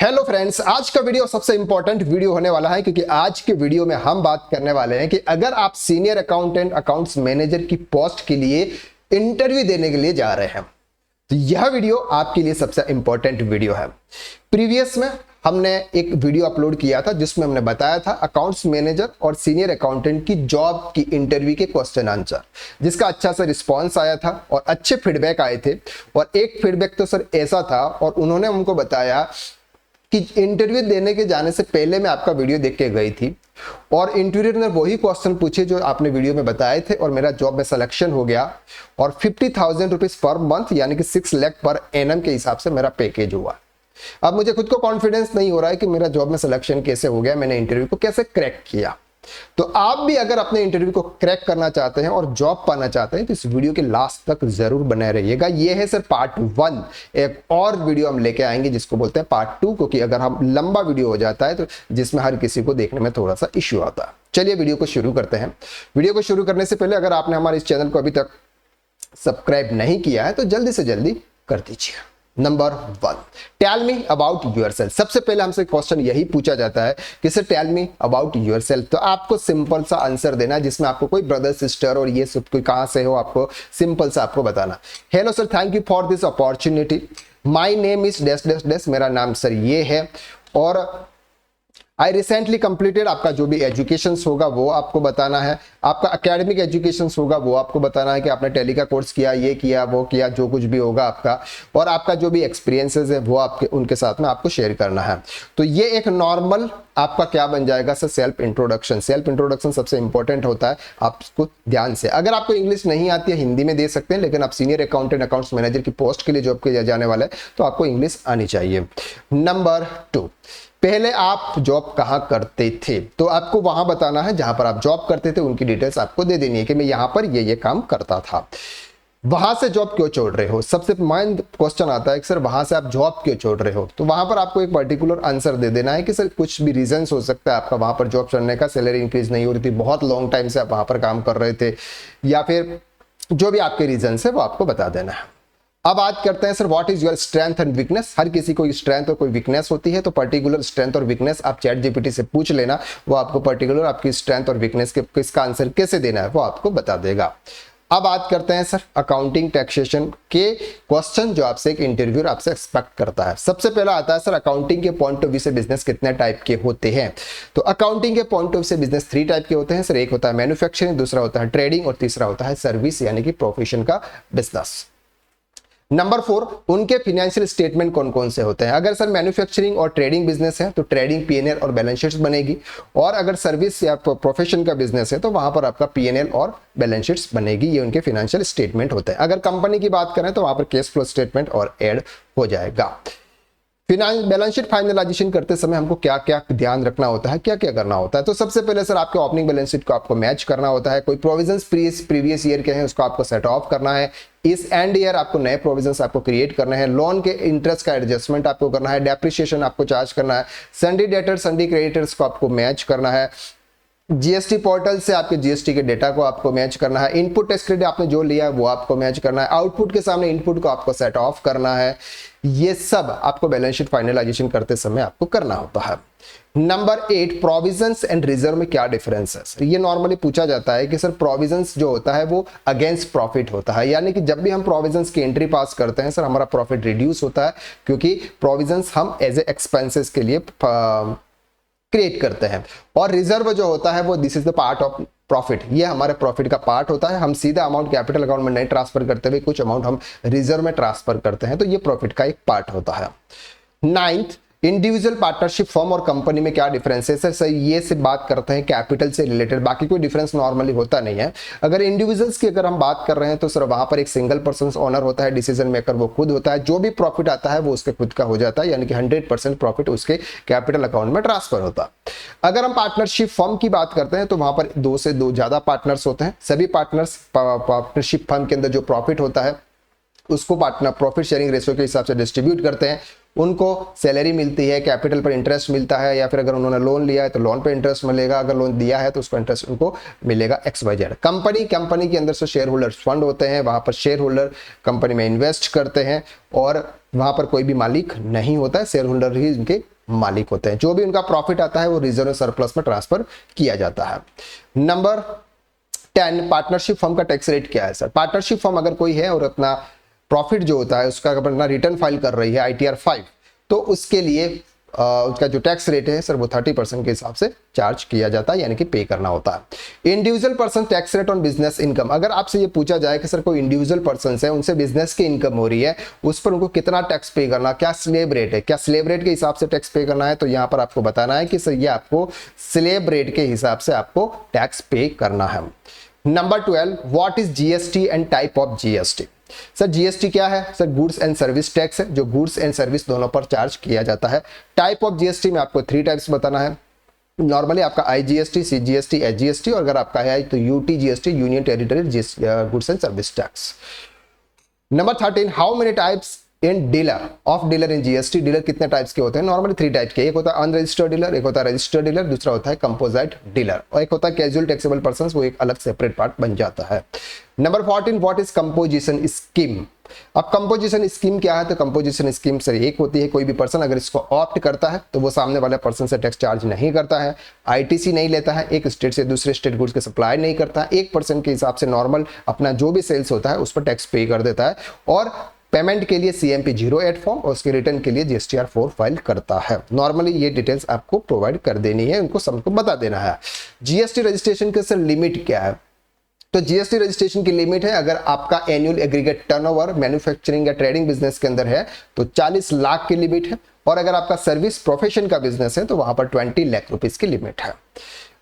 Hello friends, आज का video सबसे इंपॉर्टेंट वीडियो होने वाला है क्योंकि आज के वीडियो में हम बात करने वाले हैं कि अगर आप सीनियर अकाउंटेंट अकाउंट्स मैनेजर की पोस्ट के लिए इंटरव्यू देने के लिए जा रहे हैं तो यह वीडियो आपके लिए सबसे इंपॉर्टेंट वीडियो है। प्रीवियस में हमने एक वीडियो अपलोड किया था जिसमें हमने बताया था अकाउंट्स मैनेजर और सीनियर अकाउंटेंट की जॉब की इंटरव्यू के क्वेश्चन आंसर, जिसका अच्छा सा रिस्पांस आया था और अच्छे फीडबैक आए थे। और एक फीडबैक तो सर ऐसा था और उन्होंने हमको बताया कि इंटरव्यू देने के जाने से पहले मैं आपका वीडियो देख के गई थी और इंटरव्यूअर ने वही क्वेश्चन पूछे जो आपने वीडियो में बताए थे और मेरा जॉब में सिलेक्शन हो गया और 50,000 रुपीज पर मंथ यानी कि 6 लाख पर एनएम के हिसाब से मेरा पैकेज हुआ। अब मुझे खुद को कॉन्फिडेंस नहीं हो रहा है कि मेरा जॉब में सिलेक्शन कैसे हो गया, मैंने इंटरव्यू को कैसे क्रैक किया। तो आप भी अगर अपने इंटरव्यू को क्रैक करना चाहते हैं और जॉब पाना चाहते हैं तो इस वीडियो के लास्ट तक जरूर बने रहिएगा। ये है सर पार्ट 1। एक और वीडियो हम लेके आएंगे जिसको बोलते हैं पार्ट 2, क्योंकि अगर हम लंबा वीडियो हो जाता है तो जिसमें हर किसी को देखने में थोड़ा सा इश्यू आता है। चलिए वीडियो को शुरू करते हैं। वीडियो को शुरू करने से पहले अगर आपने हमारे इस चैनल को अभी तक सब्सक्राइब नहीं किया है तो जल्दी से जल्दी कर दीजिए। Number 1, tell me about yourself. सबसे पहले हमसे क्वेश्चन यही पूछा जाता है कि sir tell me about yourself. तो आपको सिंपल सा आंसर देना है जिसमें आपको कोई ब्रदर सिस्टर और ये सब कोई कहां से हो आपको सिंपल सा आपको बताना। Hello sir, thank you for this opportunity. My name is dash dash dash. मेरा नाम सर ये है और आई रिसेंटली कंप्लीटेड। आपका जो भी एजुकेशन होगा वो आपको बताना है, आपका एकेडमिक एजुकेशन होगा वो आपको बताना है कि आपने टैली का कोर्स किया, ये किया, वो किया, जो कुछ भी होगा आपका, और आपका जो भी एक्सपीरियंसेस है वो आपके उनके साथ में आपको शेयर करना है। तो ये एक नॉर्मल आपका क्या बन जाएगा sir, self introduction. Self introduction सबसे इंपॉर्टेंट होता है, आप इसको ध्यान से, अगर आपको इंग्लिश नहीं आती है हिंदी में दे सकते हैं, लेकिन आप सीनियर अकाउंटेंट अकाउंट्स मैनेजर की पोस्ट के लिए जॉब के जाने वाले हैं तो आपको इंग्लिश आनी चाहिए। नंबर 2, पहले आप जॉब कहां करते थे तो आपको वहां बताना है जहां पर आप जॉब करते थे, उनकी डिटेल्स आपको दे देनी है कि मैं यहां पर ये काम करता था। वहां से जॉब क्यों छोड़ रहे हो, सबसे मेन क्वेश्चन आता है कि सर वहां से आप जॉब क्यों छोड़ रहे हो। तो वहां पर आपको एक पर्टिकुलर आंसर दे देना है कि सर कुछ भी रीजंस हो सकता है आपका वहां पर जॉब छोड़ने का, सैलरी इंक्रीज नहीं हो रही थी, बहुत लॉन्ग टाइम से आप वहां पर काम कर रहे थे, या फिर जो भी आपके रीजंस है वो आपको बता देना है। अब बात करते हैं sir what is your strength and weakness. हर किसी को स्ट्रेंथ और कोई वीकनेस होती है, तो पर्टिकुलर स्ट्रेंथ और वीकनेस आप चैट जीपीटी से पूछ लेना, वो आपको पर्टिकुलर आपकी स्ट्रेंथ और वीकनेस के किसका आंसर कैसे देना है वो आपको बता देगा। अब बात करते हैं सर अकाउंटिंग टैक्सेशन के क्वेश्चन जो आपसे एक इंटरव्यूअर आपसे एक्सपेक्ट करता है। सबसे पहला आता है सर अकाउंटिंग के पॉइंट ऑफ व्यू से बिजनेस कितने टाइप के होते हैं। तो अकाउंटिंग के पॉइंट ऑफ व्यू से बिजनेस 3 टाइप के होते हैं सर। एक होता है मैन्युफैक्चरिंग, दूसरा होता है ट्रेडिंग और तीसरा होता है सर्विस यानी कि प्रोफेशन का बिजनेस। नंबर 4, उनके फाइनेंशियल स्टेटमेंट कौन कौन से होते हैं। अगर सर मैन्युफैक्चरिंग और ट्रेडिंग बिजनेस है तो ट्रेडिंग पीएनएल और बैलेंस शीट्स बनेगी, और अगर सर्विस या प्रोफेशन का बिजनेस है तो वहां पर आपका पीएनएल और बैलेंस शीट्स बनेगी। ये उनके फाइनेंशियल स्टेटमेंट होते हैं। अगर कंपनी की बात करें तो वहां पर कैश फ्लो स्टेटमेंट और ऐड हो जाएगा। बैलेंस शीट फाइनलाइजेशन करते समय हमको क्या क्या ध्यान रखना होता है, क्या क्या करना होता है। तो सबसे पहले सर आपके ओपनिंग बैलेंस शीट को आपको मैच करना होता है। कोई प्रोविजंस प्रीवियस ईयर के हैं उसको आपको सेट ऑफ करना है। इस एंड ईयर आपको नए प्रोविजंस आपको क्रिएट करना है। लोन के इंटरेस्ट का एडजस्टमेंट आपको करना है। डेप्रिसिएशन आपको चार्ज करना है। सन्डी डेटर सन्डी क्रेडिटर्स को आपको मैच करना है। जीएसटी पोर्टल से आपके जीएसटी के डेटा को आपको मैच करना है। इनपुट टैक्स क्रेडिट आपने जो लिया है वो आपको मैच करना है। आउटपुट के सामने इनपुट को आपको सेट ऑफ करना है। ये सब आपको बैलेंस शीट फाइनलाइजेशन करते समय आपको करना होता है। नंबर 8, प्रोविजंस एंड रिजर्व में क्या डिफरेंस है। ये नॉर्मली पूछा जाता है कि सर प्रोविजंस जो होता है वो अगेंस्ट प्रॉफिट होता है, यानी कि जब भी हम प्रोविजंस की एंट्री पास करते हैं सर हमारा प्रॉफिट रिड्यूस होता है, क्योंकि प्रोविजंस हम एज ए एक्सपेंसेस के लिए क्रिएट करते हैं। और रिजर्व जो होता है वो this is the part of profit, ये हमारे प्रॉफिट का पार्ट होता है। हम सीधा अमाउंट कैपिटल अकाउंट में नहीं ट्रांसफर करते हुए कुछ अमाउंट हम रिजर्व में ट्रांसफर करते हैं, तो ये प्रॉफिट का एक पार्ट होता है। 9th, इंडिविजुअल पार्टनरशिप फॉर्म और कंपनी में क्या डिफरेंस है सर। ये से बात करते हैं कैपिटल से रिलेटेड, बाकी कोई डिफरेंस नॉर्मली होता नहीं है। अगर इंडिविजुअल्स की अगर हम बात कर रहे हैं तो सर वहां पर एक सिंगल पर्सन ओनर होता है, डिसीजन मेकर वो खुद होता है, जो भी प्रॉफिट आता है वो उसके खुद का हो जाता है, यानी कि 100% प्रॉफिट उसके कैपिटल अकाउंट में ट्रांसफर होता है। अगर हम पार्टनरशिप फर्म की बात करते हैं तो वहां पर 2 से 2 ज्यादा पार्टनर्स होते हैं। सभी पार्टनर्स पार्टनरशिप फर्म के अंदर जो प्रॉफिट होता है उसको पार्टनर प्रॉफिट शेयरिंग रेशियो के हिसाब से डिस्ट्रीब्यूट करते हैं। उनको सैलरी मिलती है, कैपिटल पर इंटरेस्ट मिलता है, या फिर अगर उन्होंने लोन लिया है तो लोन पे इंटरेस्ट मिलेगा, अगर लोन दिया है तो उसको इंटरेस्ट उनको मिलेगा XYZ। कंपनी के अंदर से शेयर होल्डर्स फंड होते हैं, वहां पर शेयर होल्डर कंपनी में इन्वेस्ट करते हैं और वहां पर कोई भी मालिक नहीं होता है, शेयर होल्डर ही उनके मालिक होते हैं। जो भी उनका प्रॉफिट आता है वो रिजर्व सरप्लस में ट्रांसफर किया जाता है। नंबर 10, पार्टनरशिप फर्म का टैक्स रेट क्या है सर? पार्टनरशिप फर्म अगर कोई है और अपना प्रॉफिट जो होता है उसका अपना रिटर्न फाइल कर रही है ITR 5, तो उसके लिए उसका जो टैक्स रेट है सर वो 30% के हिसाब से चार्ज किया जाता है, यानी कि पे करना होता है। Individual person tax rate on business income, अगर आपसे ये पूछा जाए कि सर कोई इंडिविजुअल पर्सन है, उनसे बिजनेस की इनकम हो रही है, उस पर उनको कितना टैक्स पे करना, क्या स्लेब रेट है, क्या स्लेब रेट के हिसाब से टैक्स पे करना है, तो यहाँ पर आपको बताना है कि सर ये आपको स्लेब रेट के हिसाब से आपको टैक्स पे करना है। Number 12, what is GST and type of GST? Sir GST क्या है? Sir goods and service tax है, जो गुड्स एंड सर्विस दोनों पर चार्ज किया जाता है। टाइप ऑफ GST में आपको 3 टाइप्स बताना है। नॉर्मली आपका IGST, CGST, SGST, और अगर आपका है तो UTGST, union territory goods and service tax. Number 13, how many types in dealer in GST? Dealer कितने टाइप्स के होते हैं? नॉर्मली 3 टाइप के, एक होता है अनरजिस्टर्ड डीलर, एक होता है रजिस्टर्ड डीलर, दूसरा होता है कंपोजिट डीलर, और एक होता है कैजुअल टैक्सेबल पर्सन, वो एक अलग सेपरेट पार्ट बन जाता है। Number 14, what is composition scheme? अब कंपोजिशन स्कीम क्या है? तो कंपोजिशन स्कीम से एक होती है, कोई भी पर्सन अगर इसको ऑप्ट करता है तो वो सामने वाले पर्सन से टैक्स चार्ज नहीं करता है, ITC नहीं लेता है, एक स्टेट से दूसरे स्टेट गुड्स के सप्लाई नहीं करता है, 1% के हिसाब से नॉर्मल अपना जो भी सेल्स होता है उस पर टैक्स पे कर देता है, और पेमेंट के लिए CMP 08 फॉर्म और उसके रिटर्न के लिए GSTR 4 फाइल करता है। नॉर्मली ये डिटेल्स आपको प्रोवाइड कर देनी है, उनको सबको बता देना है। GST रजिस्ट्रेशन के सर लिमिट क्या है? तो GST रजिस्ट्रेशन की लिमिट है, अगर आपका एनुअल एग्रीगेट टर्नओवर मैन्युफैक्चरिंग या ट्रेडिंग बिजनेस के अंदर है तो 40 लाख की लिमिट है, और अगर आपका सर्विस प्रोफेशन का बिजनेस है तो वहां पर 20 लाख रुपीस की लिमिट है।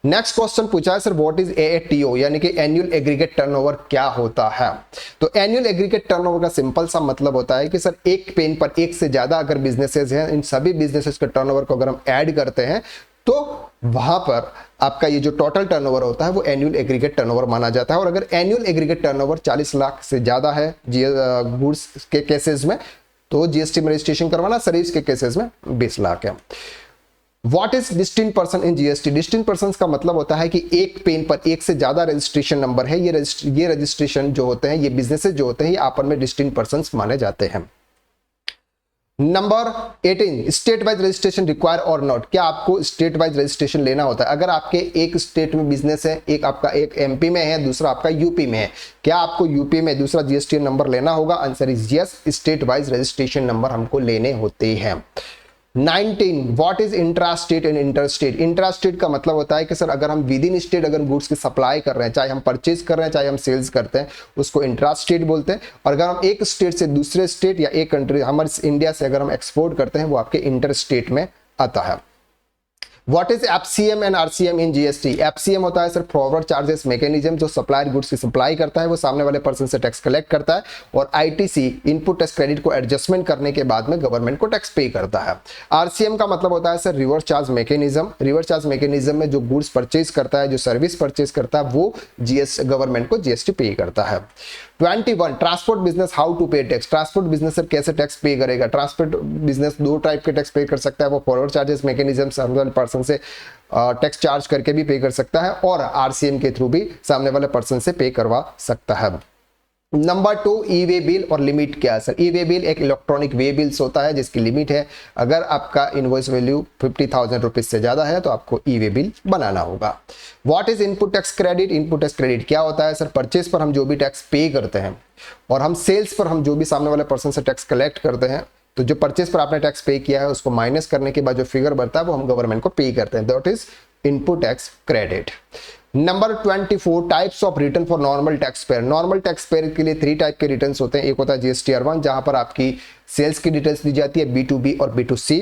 नेक्स्ट क्वेश्चन पूछा है सर व्हाट इज AATO, यानी कि एनुअल एग्रीगेट टर्नओवर क्या होता है? तो एनुअल एग्रीगेट टर्नओवर का सिंपल सा मतलब होता है कि सर एक पेन पर एक से ज्यादा अगर बिजनेसेस हैं, इन सभी बिजनेसेस के टर्नओवर को अगर हम ऐड करते हैं तो वहां पर आपका ये जो टोटल टर्नओवर होता है वो एनुअल एग्रीगेट टर्नओवर माना जाता है। और अगर एनुअल एग्रीगेट टर्नओवर 40 लाख से ज्यादा है गुड्स के केसेस में तो GST में रजिस्ट्रेशन करवाना, सर्विस के केसेस में 20 लाख है। What is distinct person in GST? Distinct person का मतलब होता है कि एक पेन पर एक से ज्यादा रजिस्ट्रेशन नंबर है, ये रजिस्ट्रेशन जो होते हैं, ये बिजनेसेस जो होते हैं, ये आपस में डिस्टिंक्ट पर्सन माने जाते हैं। Number 18, state wise registration require और नॉट? क्या आपको स्टेट वाइज रजिस्ट्रेशन लेना होता है? अगर आपके एक स्टेट में बिजनेस है, एक आपका एक MP में है, दूसरा आपका UP में है, क्या आपको UP में दूसरा GST नंबर लेना होगा? Answer is yes, state wise registration number हमको लेने होते हैं। 19, what is intra state and inter state? Intra state का मतलब होता है कि सर अगर हम विद इन स्टेट अगर गुड्स की सप्लाई कर रहे हैं, चाहे हम परचेज कर रहे हैं चाहे हम सेल्स करते हैं, उसको इंट्रा स्टेट बोलते हैं, और अगर हम एक स्टेट से दूसरे स्टेट या एक कंट्री हमारे इंडिया से अगर हम एक्सपोर्ट करते हैं वो आपके इंटर स्टेट में आता है। What is FCM and RCM in GST? FCM होता है सर फॉरवर्ड चार्जेस मैकेनिज्म, जो सप्लायर गुड्स की सप्लाई करता है वो सामने वाले पर्सन से टैक्स कलेक्ट करता है, और ITC इनपुट टैक्स क्रेडिट को एडजस्टमेंट करने के बाद में गवर्नमेंट को टैक्स पे करता है। RCM का मतलब होता है sir reverse charge mechanism, reverse charge mechanism में जो गुड्स परचेज करता है, जो सर्विस परचेज करता है, वो गवर्नमेंट को GST पे करता है। 21, ट्रांसपोर्ट बिजनेस हाउ टू पे टैक्स? ट्रांसपोर्ट बिजनेस सर कैसे टैक्स पे करेगा? ट्रांसपोर्ट बिजनेस 2 टाइप के टैक्स पे कर सकता है, वो फॉरवर्ड चार्जेस मैकेनिज्म सामने वाले पर्सन से टैक्स चार्ज करके भी पे कर सकता है, और RCM के थ्रू भी सामने वाले पर्सन से पे करवा सकता है। नंबर 2, ई-वे बिल और लिमिट क्या है सर? ई-वे बिल एक इलेक्ट्रॉनिक वे बिल्स होता है जिसकी लिमिट है, अगर आपका इनवॉइस वैल्यू 50,000 रुपीज से ज्यादा है तो आपको ई-वे बिल बनाना होगा। What is input tax credit? Input tax credit क्या होता है सर? परचेज पर हम जो भी टैक्स पे करते हैं और हम सेल्स पर हम जो भी सामने वाले पर्सन से टैक्स कलेक्ट करते हैं, तो जो परचेज पर आपने टैक्स पे किया है उसको माइनस करने के बाद जो फिगर बढ़ता है वो हम गवर्नमेंट को पे करते हैं, that is input tax credit. Number 24, types of return for normal tax payer. Normal tax payer के लिए 3 टाइप के रिटर्न्स होते हैं। एक होता है GSTR 1 जहां पर आपकी सेल्स की डिटेल्स दी जाती है, B2B और B2C,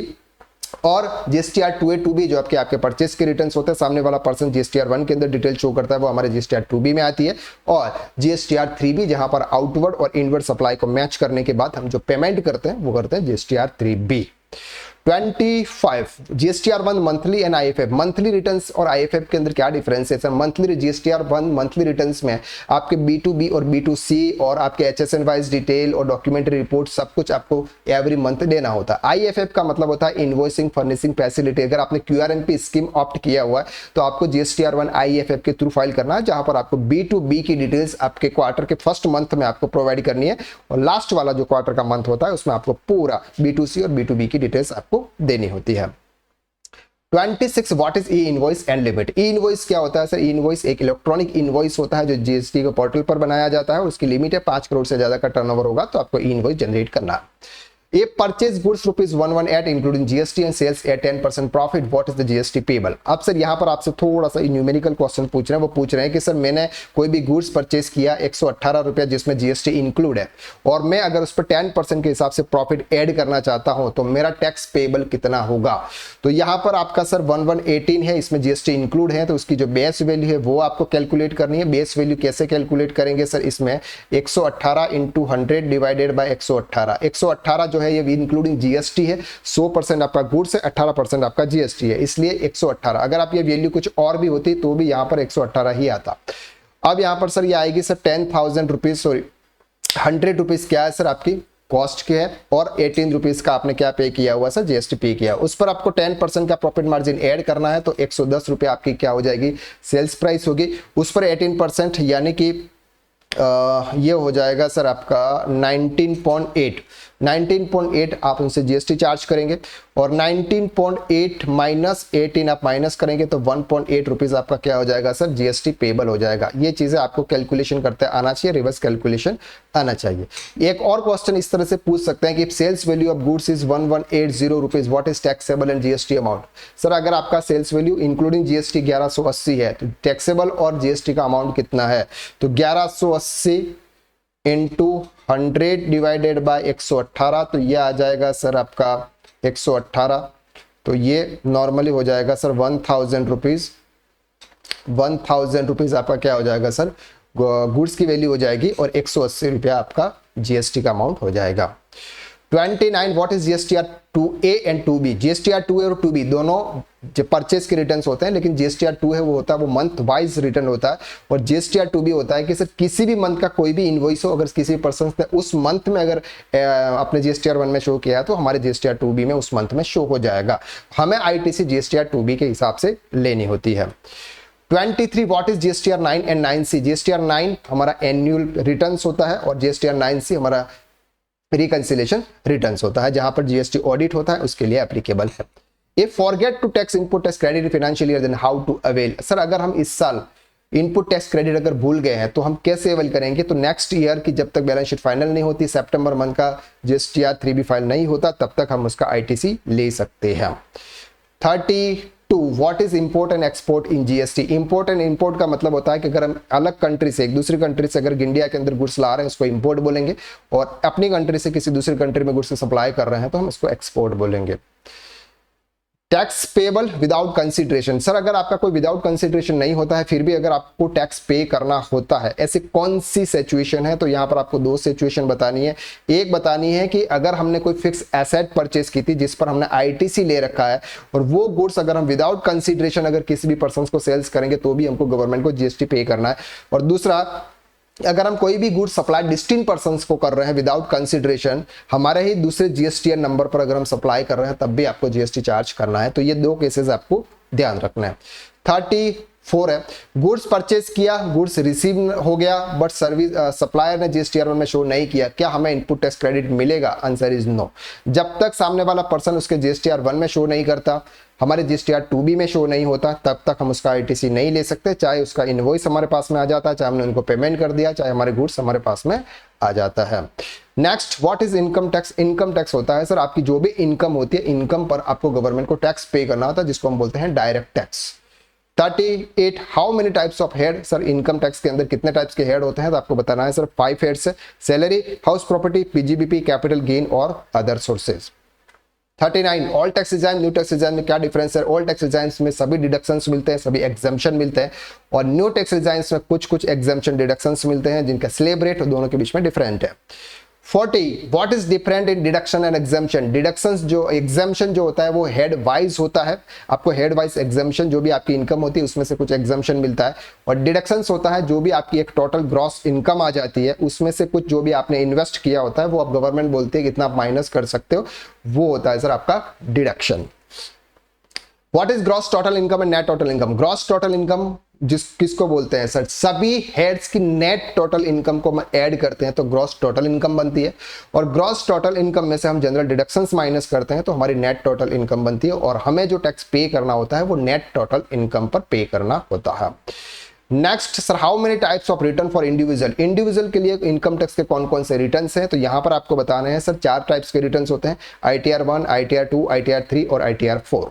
और GSTR 2A 2B जो आपके परचेस के रिटर्न्स होते हैं, सामने वाला पर्सन GSTR 1 के अंदर डिटेल शो करता है वो हमारे GSTR 2B में आती है, और GSTR 3B जहां पर आउटवर्ड और इनवर्ड सप्लाई को मैच करने के बाद हम जो पेमेंट करते हैं वो करते हैं GSTR 3B। 25, GSTR 1 monthly and IFF। Monthly returns और IFF के अंदर क्या डिफरेंस है sir? Monthly GSTR 1 monthly returns में आपके B2B और B2C और आपके HSN वाइज डिटेल और डॉक्यूमेंट्री रिपोर्ट सब कुछ आपको एवरी मंथ देना होता है। IFF का मतलब होता है इनवॉइसिंग फर्निशिंग फैसिलिटी। अगर आपने QRMP स्कीम ऑप्ट किया हुआ है तो आपको GSTR 1 IFF के थ्रू फाइल करना है, जहां पर आपको B2B की डिटेल्स आपके क्वार्टर के फर्स्ट मंथ में आपको प्रोवाइड करनी है, और लास्ट वाला जो क्वार्टर का मंथ होता है उसमें आपको पूरा B2C और B2B की डिटेल्स आपको देनी होती है। 26 what is E invoice and limit. E invoice क्या होता है सर? ई इनवॉइस एक इलेक्ट्रॉनिक इनवॉइस होता है जो जीएसटी के पोर्टल पर बनाया जाता है और उसकी लिमिट है 5 करोड़ से ज्यादा का टर्नओवर होगा तो आपको ई इनवॉइस जनरेट करना है। A purchase goods rupees 118 including GST and sales at 10% profit. What is the GST payable? अब सर यहाँ पर आपसे थोड़ा सा न्यूमेरिकल क्वेश्चन पूछ रहे हैं। वो पूछ रहे हैं कि सर मैंने कोई भी गुड्स परचेज किया 118 रुपया जिसमें GST इंक्लूड है और मैं अगर उस पर 10% के हिसाब से प्रॉफिट ऐड करना चाहता हूं तो मेरा टैक्स पेबल कितना होगा? तो यहाँ पर आपका सर 1118 है, इसमें GST इंक्लूड है तो उसकी जो बेस वैल्यू है वो आपको कैलकुलेट करनी है। बेस वैल्यू कैसे कैलकुलेट करेंगे सर? इसमें 118 इंटू 100 डिवाइडेड बाय 118। 118 जो है ये इंक्लूडिंग जीएसटी है, 100% आपका गुड्स है, 18% आपका जीएसटी है, इसलिए 118। अगर आप ये वैल्यू कुछ और भी होती तो भी यहाँ पर 118 ही आता। अब यहाँ पर सर ये आएगी सर 10,000 रुपीज, सॉरी 100 रुपीज क्या है सर आपकी कॉस्ट की है और 18 रुपीज का आपने क्या पे किया हुआ सर? जीएसटी पे किया। उस पर आपको 10% का प्रॉफिट मार्जिन ऐड करना है तो 110 रुपये आपकी क्या हो जाएगी? सेल्स प्राइस होगी। उस पर 18% यानी कि ये हो जाएगा सर आपका 19.8 आप उनसे जीएसटी चार्ज करेंगे और 19.8 माइनस 18 आप माइनस करेंगे तो 1.8 रुपीज आपका क्या हो जाएगा सर? जीएसटी पेबल हो जाएगा। ये चीजें आपको कैलकुलेशन करते आना चाहिए, रिवर्स कैलकुलेशन आना चाहिए। एक और क्वेश्चन इस तरह से पूछ सकते हैं कि sales value of goods is 1180 rupees, what is taxable and GST amount? Sir अगर आपका सेल्स वैल्यू इंक्लूडिंग जीएसटी 1180 है तो टैक्सेबल और जीएसटी का अमाउंट कितना है? तो 1180 इंटू 100 डिवाइडेड बाय 118 तो ये आ जाएगा सर आपका 118। तो ये नॉर्मली हो जाएगा सर 1000 रुपीज। 1000 रुपीज आपका क्या हो जाएगा सर? गुड्स की वैल्यू हो जाएगी और 180 रुपया आपका जीएसटी का अमाउंट हो जाएगा। 29 what is GSTR 2A and 2B? GSTR 2A और 2B दोनों जो परचेज के रिटर्न्स होते हैं, लेकिन जीएसटीआर 2 है वो होता है वो मंथ वाइज रिटर्न होता है और जीएसटीआर 2B होता है कि सर किसी भी मंथ का कोई भी इनवॉइस हो, अगर किसी भी पर्सन ने उस मंथ में अगर अपने जीएसटीआर 1 में शो किया तो हमारे जीएसटीआर 2B में उस मंथ में शो हो जाएगा। हमें आईटीसी जीएसटीआर 2B के हिसाब से लेनी होती है। 23 what is GSTR 9 and 9C? GSTR 9 हमारा एनुअल रिटर्न्स होता है और जीएसटीआर 9C हमारा रिकंसिलेशन रिटर्न्स होता है, जहां पर जीएसटी ऑडिट होता है उसके लिए एप्लीकेबल है। If forget to tax input tax credit financial year then how to avail? Sir अगर हम इस साल इनपुट टैक्स क्रेडिट अगर भूल गए हैं तो हम कैसे अवेल करेंगे? तो नेक्स्ट ईयर की जब तक बैलेंस शीट फाइनल नहीं होती, सितंबर मंथ का जीएसटीआर 3B फाइल नहीं होता, तब तक हम उसका आईटीसी ले सकते हैं। 32 what is import and export in GST? Import and import का मतलब होता है कि अगर हम अलग कंट्री से एक दूसरी कंट्री से अगर इंडिया के अंदर गुड्स ला रहे हैं उसको इंपोर्ट बोलेंगे और अपनी कंट्री से किसी दूसरी कंट्री में गुड्स सप्लाई कर रहे हैं तो हम इसको एक्सपोर्ट बोलेंगे। Tax payable without consideration? Sir अगर आपका कोई विदाउट कंसिडरेशन नहीं होता है फिर भी अगर आपको टैक्स पे करना होता है, ऐसी कौन सी सिचुएशन है? तो यहां पर आपको दो सिचुएशन बतानी है। एक बतानी है कि अगर हमने कोई फिक्स एसेट परचेज की थी जिस पर हमने आईटीसी ले रखा है और वो गुड्स अगर हम विदाउट कंसिडरेशन अगर किसी भी पर्सन को सेल्स करेंगे तो भी हमको गवर्नमेंट को जीएसटी पे करना है। और दूसरा, अगर हम कोई भी गुड सप्लाई डिस्टिंक्ट पर्संस को कर रहे हैं विदाउट कंसिडरेशन, हमारे ही दूसरे जीएसटीआर नंबर पर अगर हम सप्लाई कर रहे हैं तब भी आपको जीएसटी चार्ज करना है। तो ये दो केसेस आपको ध्यान रखना है। 34 है गुड्स परचेज किया, गुड्स रिसीव हो गया बट सर्विस सप्लायर ने जीएसटीआर में शो नहीं किया, क्या हमें इनपुट टैक्स क्रेडिट मिलेगा? Answer is no. जब तक सामने वाला पर्सन उसके जीएसटीआर 1 में शो नहीं करता, हमारे जीएसटीआर 2B में शो नहीं होता, तब तक हम उसका आईटीसी नहीं ले सकते, चाहे उसका इनवॉइस हमारे पास में आ जाता है, चाहे हमने उनको पेमेंट कर दिया, चाहे हमारे गुड्स हमारे पास में आ जाता है। Next what is income tax? Income tax होता है सर आपकी जो भी इनकम होती है, इनकम पर आपको गवर्नमेंट को टैक्स पे करना होता है जिसको हम बोलते हैं direct tax. 38 how many types of head? Sir income tax के अंदर कितने टाइप्स के हेड होते हैं? तो आपको बताना है सर 5 हेड्स है, salary, house property, PGBP, capital gain और other sources. 39 old tax regime new tax regime में क्या डिफरेंस है? ऑल टैक्स रिजाइन में सभी डिडक्शंस मिलते हैं, सभी एग्जाम्पशन मिलते हैं और न्यू टैक्स रिजाइन में कुछ एग्जाम्पशन डिडक्शंस मिलते हैं जिनका स्लैब रेट दोनों के बीच में डिफरेंट है। 40 what is different in deduction and exemption? Deductions जो एग्जाम्पशन जो होता है वो हेड वाइज होता है, आपको हेड वाइज एग्जाम्पशन जो भी आपकी इनकम होती है उसमें से कुछ एग्जाम्पशन मिलता है, और डिडक्शंस होता है जो भी आपकी एक टोटल ग्रॉस इनकम आ जाती है उसमें से कुछ जो भी आपने इन्वेस्ट किया होता है वो आप गवर्नमेंट बोलती है कितना आप माइनस कर सकते हो, वो होता है सर आपका deduction. What is gross total income and net total income? Gross total income किसको बोलते हैं सर? सभी हेड्स की नेट टोटल इनकम को ऐड करते हैं तो ग्रॉस टोटल इनकम बनती है, और ग्रॉस टोटल इनकम में से हम जनरल डिडक्शंस माइनस करते हैं तो हमारी नेट टोटल इनकम बनती है, और हमें जो टैक्स पे करना होता है वो नेट टोटल इनकम पर पे करना होता है। Next sir, how many types of return for individual? Individual के लिए इनकम टैक्स के कौन कौन से रिटर्न्स हैं? तो यहां पर आपको बताने हैं सर 4 टाइप्स के रिटर्न्स होते हैं, ITR 1, ITR 2, ITR 3 और ITR 4।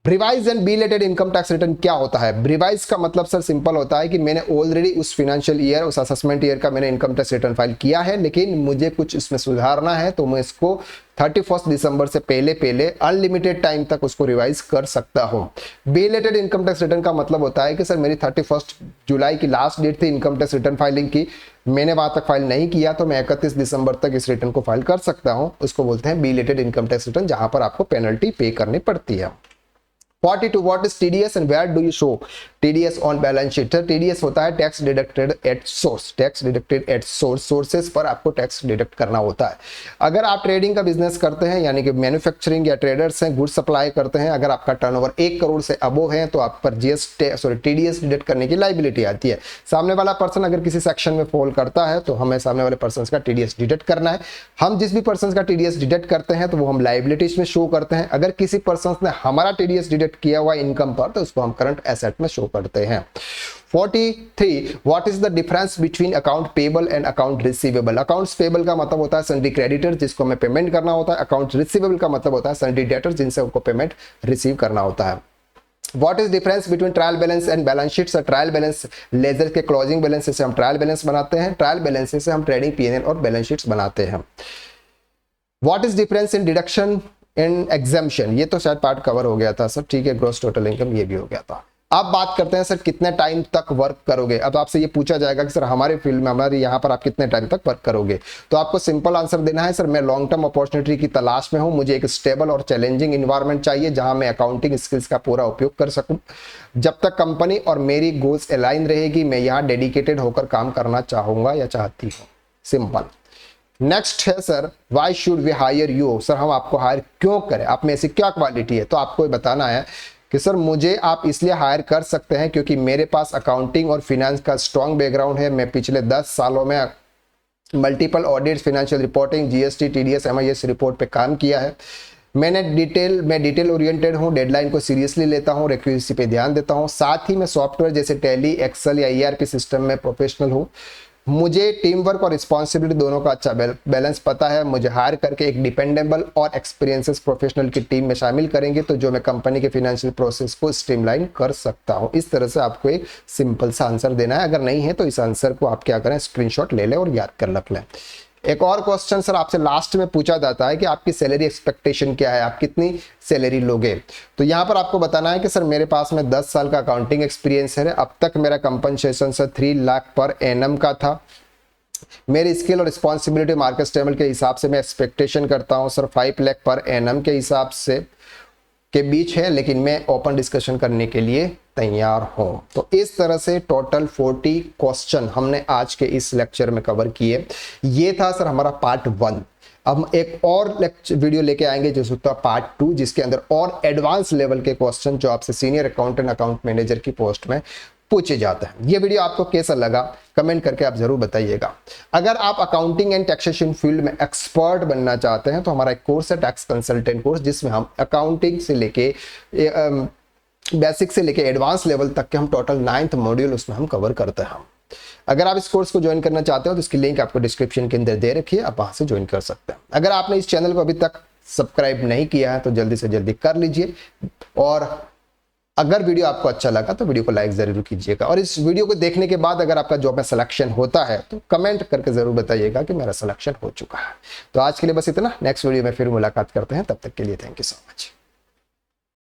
Revise and belated income tax return क्या होता है? रिवाइज का मतलब सर सिंपल होता है कि मैंने ऑलरेडी उस फाइनेंशियल ईयर, उस असेसमेंट ईयर का मैंने इनकम टैक्स रिटर्न फाइल किया है, लेकिन मुझे कुछ इसमें सुधारना है तो मैं इसको 31 दिसंबर से पहले अनलिमिटेड टाइम तक उसको रिवाइज कर सकता हूं। बिलेटेड इनकम टैक्स रिटर्न का मतलब होता है कि सर मेरी 31 जुलाई की लास्ट डेट थी इनकम टैक्स रिटर्न फाइलिंग की, मैंने वहां तक फाइल नहीं किया तो मैं 31 दिसंबर तक इस रिटर्न को फाइल कर सकता हूं। उसको बोलते हैं बिलेटेड इनकम टैक्स रिटर्न, जहां पर आपको पेनल्टी पे करनी पड़ती है। 42 what is TDS and where do you show TDS on balance sheet? TDS होता है tax deducted at source, tax deducted at source, sources पर आपको टैक्स डिडक्ट करना होता है। अगर आप ट्रेडिंग का बिजनेस करते हैं, यानी कि मैन्युफैक्चरिंग या ट्रेडर्स हैं, गुड सप्लाई करते हैं, अगर आपका टर्नओवर 1 करोड़ से अबोव है तो आप पर TDS डिडक्ट करने की लाइबिलिटी आती है। सामने वाला पर्सन अगर किसी सेक्शन में फॉल करता है तो हमें सामने वाले पर्सन का TDS डिडक्ट करना है। हम जिस भी पर्सन का TDS डिडक्ट करते हैं तो वो हम लाइबिलिटीज में शो करते हैं। अगर किसी पर्सन ने हमारा TDS डिडक्ट किया हुआ इनकम पर तो उसको हम करंट एसेट में शो करते हैं। 43 what is the difference between account payable and account receivable? Accounts payable का मतलब होता है सन्डी क्रेडिटर जिसको हमें पेमेंट करना होता है, अकाउंट रिसीवेबल का मतलब होता है सन्डी डेटर जिनसे उनको पेमेंट रिसीव करना होता है। What is difference between trial balance and balance sheet? Trial balance ledger के क्लोजिंग बैलेंस से हम ट्रायल बैलेंस बनाते हैं, ट्रायल बैलेंस से हम ट्रेडिंग P&L और बैलेंस शीट्स बनाते हैं। What is difference in deduction and exemption? ये तो शायद पार्ट कवर हो गया था सर, ठीक है। ग्रॉस टोटल इनकम ये भी हो गया था। अब बात करते हैं सर कितने टाइम तक वर्क करोगे। अब आपसे ये पूछा जाएगा कि सर हमारे फील्ड में, हमारे यहाँ पर आप कितने टाइम तक वर्क करोगे, तो आपको सिंपल आंसर देना है सर मैं लॉन्ग टर्म अपॉर्चुनिटी की तलाश में हूँ, मुझे एक स्टेबल और चैलेंजिंग इन्वायरमेंट चाहिए जहां मैं अकाउंटिंग स्किल्स का पूरा उपयोग कर सकूं। जब तक कंपनी और मेरी गोल्स अलाइन रहेगी मैं यहाँ डेडिकेटेड होकर काम करना चाहूंगा या चाहती हूँ। सिंपल। नेक्स्ट है sir why should we hire you? Sir हम आपको हायर क्यों करें, आप में ऐसी क्या क्वालिटी है? तो आपको बताना है कि सर मुझे आप इसलिए हायर कर सकते हैं क्योंकि मेरे पास अकाउंटिंग और फिनेंस का स्ट्रॉन्ग बैकग्राउंड है। मैं पिछले 10 सालों में multiple audits, financial reporting, GST, TDS, MIS report पे काम किया है। मैं डिटेल ओरिएंटेड हूँ, डेडलाइन को सीरियसली लेता हूँ, एक्यूरेसी पे ध्यान देता हूँ। साथ ही मैं सॉफ्टवेयर जैसे टैली, एक्सेल या ERP सिस्टम में प्रोफेशनल हूँ। मुझे टीम वर्क और रिस्पॉन्सिबिलिटी दोनों का अच्छा बैलेंस पता है। मुझे हायर करके एक डिपेंडेबल और एक्सपीरियंसेस प्रोफेशनल की टीम में शामिल करेंगे तो जो मैं कंपनी के फाइनेंशियल प्रोसेस को स्ट्रीमलाइन कर सकता हूं। इस तरह से आपको एक सिंपल सा आंसर देना है। अगर नहीं है तो इस आंसर को आप क्या करें, स्क्रीनशॉट ले लें और याद कर रख लें। एक और क्वेश्चन सर आपसे लास्ट में पूछा जाता है कि आपकी सैलरी एक्सपेक्टेशन क्या है, आप कितनी सैलरी लोगे? तो यहाँ पर आपको बताना है कि सर मेरे पास में 10 साल का अकाउंटिंग एक्सपीरियंस है। अब तक मेरा compensation sir 3 lakh per annum का था। मेरी स्किल और रिस्पॉन्सिबिलिटी मार्केट स्टेबल के हिसाब से मैं एक्सपेक्टेशन करता हूँ सर 5 लाख पर एनम के हिसाब से के बीच है, लेकिन मैं ओपन डिस्कशन करने के लिए तैयार हूं। तो इस तरह से टोटल 40 क्वेश्चन हमने आज के इस लेक्चर में कवर किए। ये था सर हमारा पार्ट 1। अब हम एक और वीडियो लेके आएंगे जो होता पार्ट 2, जिसके अंदर और एडवांस लेवल के क्वेश्चन जो आपसे सीनियर अकाउंटेंट, अकाउंट मैनेजर की पोस्ट में पूछे जाते हैं। ये वीडियो आपको कैसा लगा कमेंट करके आप जरूर बताइएगा। अगर आप अकाउंटिंग एंड टैक्सेशन फील्ड में एक्सपर्ट बनना चाहते हैं तो हमारा एक कोर्स है टैक्स कंसल्टेंट कोर्स, जिसमें हम अकाउंटिंग से लेके बेसिक से लेके एडवांस लेवल तक के हम टोटल 9th मॉड्यूल उसमें हम कवर करते हैं। अगर आप इस कोर्स को ज्वाइन करना चाहते हो तो इसकी लिंक आपको डिस्क्रिप्शन के अंदर दे रखी है, आप वहां से ज्वाइन कर सकते हैं। अगर आपने इस चैनल को अभी तक सब्सक्राइब नहीं किया है तो जल्दी से जल्दी कर लीजिए, और अगर वीडियो आपको अच्छा लगा तो वीडियो को लाइक जरूर कीजिएगा। और इस वीडियो को देखने के बाद अगर आपका जॉब में सिलेक्शन होता है तो कमेंट करके जरूर बताइएगा कि मेरा सिलेक्शन हो चुका है। तो आज के लिए बस इतना, नेक्स्ट वीडियो में फिर मुलाकात करते हैं, तब तक के लिए थैंक यू सो मच।